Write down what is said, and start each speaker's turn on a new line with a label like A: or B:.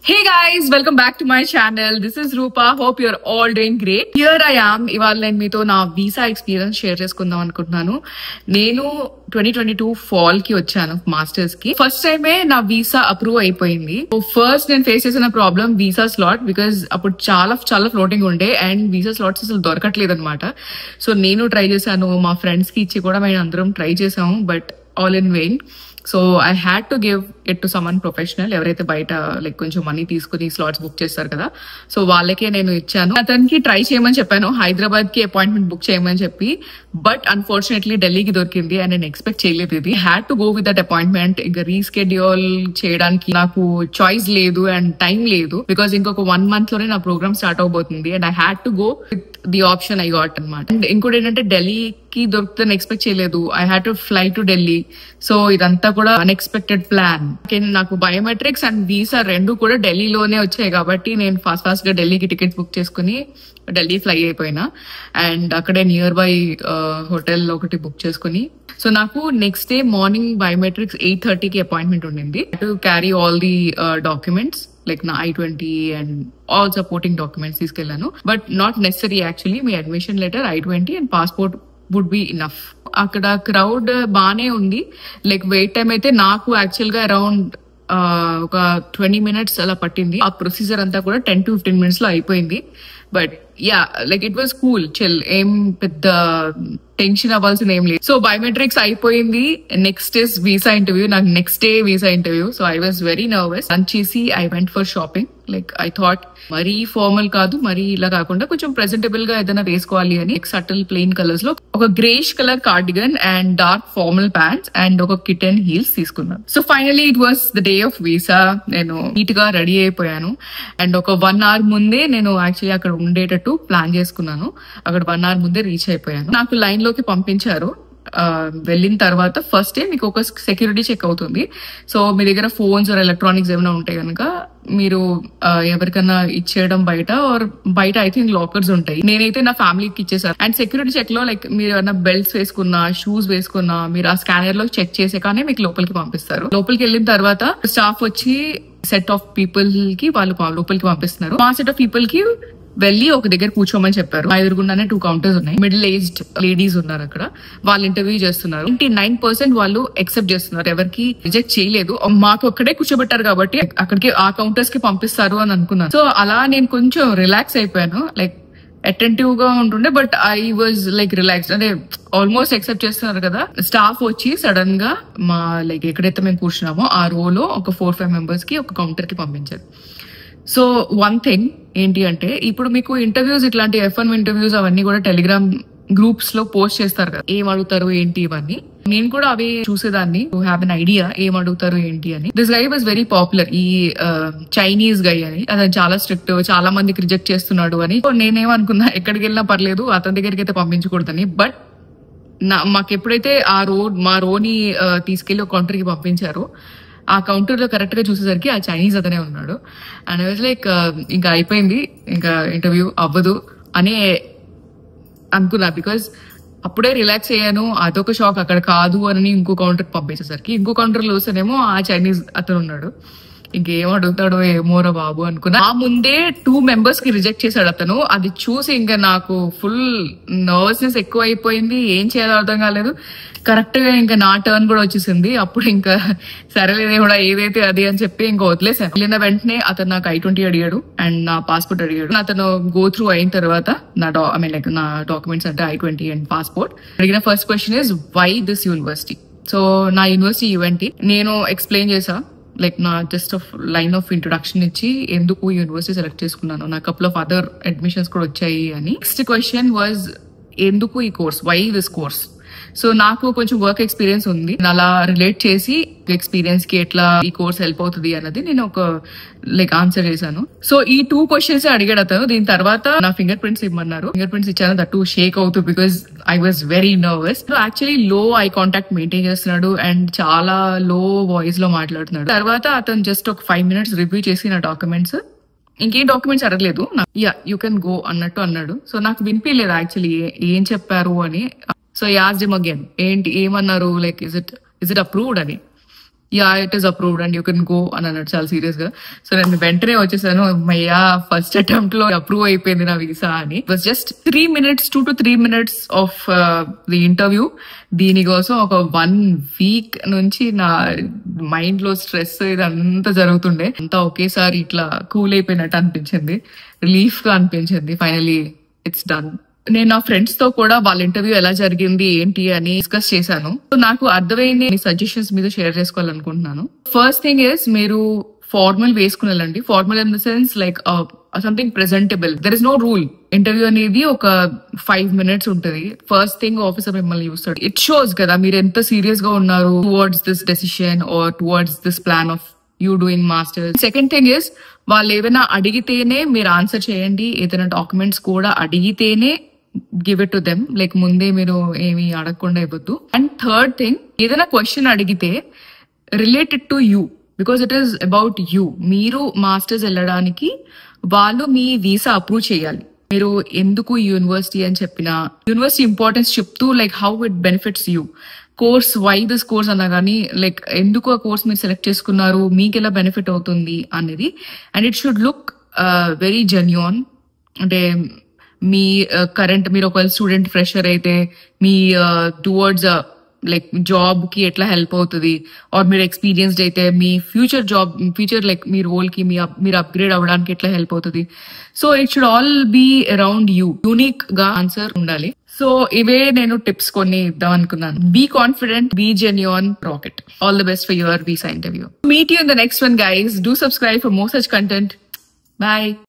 A: Hey guys, welcome back to my channel. This is Rupa. Hope you're all doing great. Here I am. ఇవాళ నేను మీతో నా visa experience share చేసుకుందాం అనుకుంటున్నాను. నేను 2022 ఫాల్ కి వచ్చాను మాస్టర్స్ కి. ఫస్ట్ టైమే నా వీసా అప్రూవ్ అయిపోయింది. ఫస్ట్ నేను ఫేస్ చేసిన ప్రాబ్లం వీసా స్లాట్, బికాస్ అప్పుడు చాలా ఫ్లోటింగ్ ఉండే అండ్ వీసా స్లాట్స్ అసలు దొరకట్లేదు అనమాట. సో నేను ట్రై చేశాను, మా ఫ్రెండ్స్ కి ఇచ్చి కూడా మేము అందరం ట్రై చేసాము, but all in vein. So I had to give it to someone professional, ఎవరైతే బయట లైక్ కొంచెం మనీ తీసుకుని స్లాట్స్ బుక్ చేస్తారు కదా, సో వాళ్ళకే నేను ఇచ్చాను. అతనికి ట్రై చేయమని చెప్పాను, హైదరాబాద్ కి అపాయింట్మెంట్ బుక్ చేయమని చెప్పి, బట్ అన్ఫార్చునేట్లీ ఢిల్లీకి దొరికింది అండ్ నేను ఎక్స్పెక్ట్ చేయలేదు ఇది. Had to go with that appointment. ఇంకా రీస్కెడ్యూల్ చేయడానికి నాకు చాయిస్ లేదు అండ్ టైం లేదు, బికాస్ ఇంకొక 1 month లోనే నా ప్రోగ్రామ్ స్టార్ట్ అవబోతుంది and I had to go with the option I got అనమాట. అండ్ ఇంకోటి ఏంటంటే ఢిల్లీకి దొరుకుతుందని ఎక్స్పెక్ట్ చేయలేదు. I had to fly to Delhi. So ఇదంతా కూడా అన్ఎక్స్పెక్టెడ్ ప్లాన్. నాకు బయోమెట్రిక్స్ అండ్ వీసా రెండు కూడా ఢిల్లీలోనే వచ్చాయి కాబట్టి నేను ఫాస్ట్ గా ఢిల్లీకి టికెట్స్ బుక్ చేసుకుని ఢిల్లీ ఫ్లై అయిపోయినా అండ్ అక్కడే నియర్ బై హోటల్ ఒకటి బుక్ చేసుకుని. సో నాకు నెక్స్ట్ డే మార్నింగ్ బయోమెట్రిక్స్ 8:30కి అపాయింట్మెంట్ ఉండింది. To carry all the documents like నా I-20 and all supporting documents తీసుకెళ్లాను, బట్ నాట్ నెసరీ యాక్చువల్లీ. మీ admission letter, I-20 and passport would be enough. అక్కడ crowd బానే ఉంది. లైక్ వెయిట్ టైం అయితే నాకు యాక్చువల్ గా అరౌండ్ ఒక 20 minutes అలా పట్టింది. ఆ ప్రొసీజర్ అంతా కూడా 10 to 15 minutes లో అయిపోయింది. But yeah, like it was cool, chill, ఏం పెద్ద టెన్షన్ అవ్వాల్సిన ఏం లేదు. సో బయోమెట్రిక్స్ అయిపోయింది. Next is visa interview. నాకు next day visa interview. So I was very nervous. Lunch చేసి I went for shopping. Like I thought మరీ formal కాదు, మరీ ఇలా కాకుండా కొంచెం ప్రెజెంటబుల్ గా ఏదైనా వేసుకోవాలి అని సటిల్ ప్లెయిన్ కలర్స్ లో ఒక greyish colour cardigan and dark formal pants and ఒక కిటెన్ హీల్స్ తీసుకున్నాను. So finally it was the day of visa. నేను నీట్ గా రెడీ అయిపోయాను అండ్ ఒక 1 hour ముందే నేను యాక్చువల్లీ అక్కడ ఉండేటట్టు ప్లాన్ చేసుకున్నాను. అక్కడ 1 hour ముందే రీచ్ అయిపోయాను. నాకు లైన్ లోకి పంపించారు. వెళ్ళిన తర్వాత ఫస్ట్ డే మీకు ఒక సెక్యూరిటీ చెక్ అవుతుంది. సో మీ దగ్గర ఫోన్స్ ఆర్ ఎలక్ట్రానిక్స్ ఏమైనా ఉంటాయి కనుక మీరు ఎవరికన్నా ఇచ్చేయడం బయట ఐ థింక్ లాకర్స్ ఉంటాయి. నేనైతే నా ఫ్యామిలీకి ఇచ్చేసాను. అండ్ సెక్యూరిటీ చెక్ లో లైక్ మీరు ఏమైనా బెల్ట్స్ వేసుకున్నా, షూస్ వేసుకున్నా, మీరు ఆ స్కానర్ లో చెక్ చేసే కానీ మీకు లోపలికి పంపిస్తారు. లోపలికి వెళ్ళిన తర్వాత స్టాఫ్ వచ్చి సెట్ ఆఫ్ పీపుల్ కి వాళ్ళు లోపలికి పంపిస్తున్నారు. మా సెట్ ఆఫ్ పీపుల్ కి వెళ్ళి ఒక దగ్గర కూర్చోమని చెప్పారు. మా ఎదురుగుండానే 2 counters ఉన్నాయి. మిడిల్ ఏజ్డ్ లేడీస్ ఉన్నారు అక్కడ. వాళ్ళు ఇంటర్వ్యూ చేస్తున్నారు. 99% వాళ్ళు ఎక్సెప్ట్ చేస్తున్నారు, ఎవరికి రిజెక్ట్ చేయలేదు. మాకు ఒక్కడే కూర్చోబెట్టారు కాబట్టి అక్కడికి ఆ కౌంటర్స్ కి పంపిస్తారు అని అనుకున్నాను. సో అలా నేను కొంచెం రిలాక్స్ అయిపోయాను. లైక్ అటెంటివ్ గా ఉంటుండే, but I was like relaxed. అంటే ఆల్మోస్ట్ ఎక్సెప్ట్ చేస్తున్నారు కదా. స్టాఫ్ వచ్చి సడన్ గా మా లైక్ ఎక్కడైతే మేము కూర్చున్నామో ఆ రోలో ఒక 4-5 members కి ఒక కౌంటర్ కి పంపించారు. సో వన్ థింగ్ ఏంటి అంటే, ఇప్పుడు మీకు ఇంటర్వ్యూస్, ఇట్లాంటి F1 ఇంటర్వ్యూస్ అవన్నీ కూడా టెలిగ్రామ్ గ్రూప్స్ లో పోస్ట్ చేస్తారు కదా, ఏం అడుగుతారు ఏంటి ఇవన్నీ. నేను కూడా అవి చూసేదాన్ని, టు హ్యావ్ ఎన్ ఐడియా ఏం అడుగుతారు ఏంటి అని. This guy was very popular, ఈ చైనీస్ గై అని. అతను చాలా స్ట్రిక్ట్, చాలా మందికి రిజెక్ట్ చేస్తున్నాడు అని. నేనేమనుకున్నా, ఎక్కడికి వెళ్ళినా పర్లేదు, అతని దగ్గరికి అయితే పంపించకూడదని. బట్ మాకు ఎప్పుడైతే మా రోని తీసుకెళ్లి ఒక కౌంటర్కి పంపించారో, ఆ కౌంటర్ లో కరెక్ట్ గా చూసేసరికి ఆ చైనీస్ అతనే ఉన్నాడు. అండ్ ఐ వాజ్ లైక్ ఇంకా అయిపోయింది, ఇంకా ఇంటర్వ్యూ అవ్వదు అని అనుకున్నా. బికాజ్ అప్పుడే రిలాక్స్ అయ్యాను. అదొక షాక్, అక్కడ కాదు అని ఇంకో కౌంటర్ పంపించేసరికి ఇంకో కౌంటర్ లో వస్తేనేమో ఆ చైనీస్ అతను ఉన్నాడు. ఇంకేం అడుగుతాడో ఏమోరా బాబు అనుకున్నా. ఆ ముందే 2 members కి రిజెక్ట్ చేశాడు అతను. అది చూసి ఇంకా నాకు ఫుల్ నర్వస్నెస్ ఎక్కువ అయిపోయింది. ఏం చేయాలో అర్థం కాలేదు. కరెక్ట్ గా ఇంకా నా టర్న్ కూడా వచ్చేసింది. అప్పుడు ఇంకా సరేలేదే కూడా ఏదైతే అది అని చెప్పి ఇంకా వదిలేసాను. వెళ్ళిన వెంటనే అతను నాకు I-20 అడిగాడు అండ్ నా పాస్పోర్ట్ అడిగాడు. అతను గో త్రూ అయిన తర్వాత నా నా డాక్యుమెంట్స్ అంటే I-20 అండ్ పాస్పోర్ట్ అడిగిన first question is why this university. So నా యూనివర్సిటీ UNT నేను ఎక్స్ప్లెయిన్ చేసా. లైక్ నా జస్ట్ లైన్ ఆఫ్ ఇంట్రొడక్షన్ ఇచ్చి ఎందుకు యూనివర్సిటీ సెలెక్ట్ చేసుకున్నాను, నా కపుల్ ఆఫ్ అదర్ అడ్మిషన్స్ కూడా వచ్చాయి అని. నెక్స్ట్ క్వశ్చన్ వాజ్ ఎందుకు ఈ course, why this course. So నాకు కొంచెం వర్క్ ఎక్స్పీరియన్స్ ఉంది, అలా రిలేట్ చేసి ఎక్స్పీరియన్స్ కి ఎట్లా ఈ కోర్స్ హెల్ప్ అవుతుంది అన్నది నేను ఒక లైక్ ఆన్సర్ చేశాను. సో ఈ 2 questions అడిగాడు అతను. దీని తర్వాత నా ఫింగర్ ప్రింట్స్ ఇమ్మన్నారు. ఫింగర్ ప్రింట్స్ ఇచ్చాను. దట్ టు షేక్ అవుతూ because I was very nervous. Actually లో ఐ కాంటాక్ట్ మెయింటైన్ చేస్తున్నాడు అండ్ చాలా లో వాయిస్ లో మాట్లాడుతున్నాడు. తర్వాత అతను జస్ట్ ఒక 5 minutes రివ్యూ చేసి నా డాక్యుమెంట్స్, ఇంకేం డాక్యుమెంట్స్ అడగలేదు, యా యూ కెన్ గో అన్నట్టు అన్నాడు. సో నాకు వినిపించలేదు యాక్చువల్లీ ఏం చెప్పారు అని. సో యాస్డ్ హిమ్ అగైన్, ఏమన్నారు, లైక్ ఇస్ ఇట్ అప్రూవ్డ్ అని. Yeah it is approved and you can go అని అన్నాడు చాలా సీరియస్ గా. సో నేను వెంటనే వచ్చేసాను, అమ్మయ్యా ఫస్ట్ అటెంప్ట్ లో అప్రూవ్ అయిపోయింది నా వీసా అని. It was just 3 minutes, 2 to 3 minutes of the interview. దీనికోసం ఒక 1 week నుంచి నా మైండ్ లో స్ట్రెస్ ఇదంతా జరుగుతుండే. అంతా ఒకేసారి ఇట్లా కూల్ అయిపోయినట్టు అనిపించింది, రిలీఫ్ గా అనిపించింది. Finally it's done. నేను నా ఫ్రెండ్స్ తో కూడా వాళ్ళ ఇంటర్వ్యూ ఎలా జరిగింది ఏంటి అని డిస్కస్ చేశాను. సో నాకు అర్థమైన సజెషన్స్ మీద షేర్ చేసుకోవాలనుకుంటున్నాను. ఫస్ట్ థింగ్ ఇస్ మీరు ఫార్మల్ వేసుకుని వెళ్ళండి. Formal in the sense like something presentable. There is no rule. Interview అనేది ఒక 5 minutes ఉంటుంది. ఫస్ట్ థింగ్ ఆఫీసర్ మిమ్మల్ని చూస్తాడు. ఇట్ షోస్ కదా మీరు ఎంత సీరియస్ గా ఉన్నారు towards this decision or towards this plan of you doing masters. Second thing is వాళ్ళు ఏమైనా అడిగితేనే మీరు ఆన్సర్ చేయండి. ఏదైనా డాక్యుమెంట్స్ కూడా అడిగితేనే give it to them. Like ముందే మీరు ఏమి అడగకుండా ఇవ్వద్దు. అండ్ థర్డ్ థింగ్, ఏదైనా క్వశ్చన్ అడిగితే related to you, because it is about you. మీరు మాస్టర్స్ వెళ్ళడానికి వాళ్ళు మీ వీసా అప్రూవ్ చేయాలి. మీరు ఎందుకు యూనివర్సిటీ అని చెప్పినా, యూనివర్సిటీ ఇంపార్టెన్స్ చెప్తూ like how it benefits you. Course why this course అన్నా కానీ లైక్ ఎందుకు ఆ కోర్స్ మీరు సెలెక్ట్ చేసుకున్నారు, మీకు ఎలా బెనిఫిట్ అవుతుంది అనేది. And it should look very genuine. అంటే మీ కరెంట్ మీరు ఒకవేళ స్టూడెంట్ ఫ్రెషర్ అయితే మీ టువర్డ్స్ లైక్ జాబ్ కి ఎట్లా హెల్ప్ అవుతుంది, ఆర్ మీరు ఎక్స్పీరియన్స్డ్ అయితే మీ ఫ్యూచర్ లైక్ మీ రోల్ కి మీరు అప్గ్రేడ్ అవ్వడానికి ఎట్లా హెల్ప్ అవుతుంది. So it should all be around you. Unique గా ఆన్సర్ ఉండాలి. సో ఇవే నేను టిప్స్ కొన్ని ఇద్దాం అనుకున్నాను. Be confident, be genuine, rock it. All the best for your visa interview. Meet you in the next one guys. Do subscribe for more such content. Bye.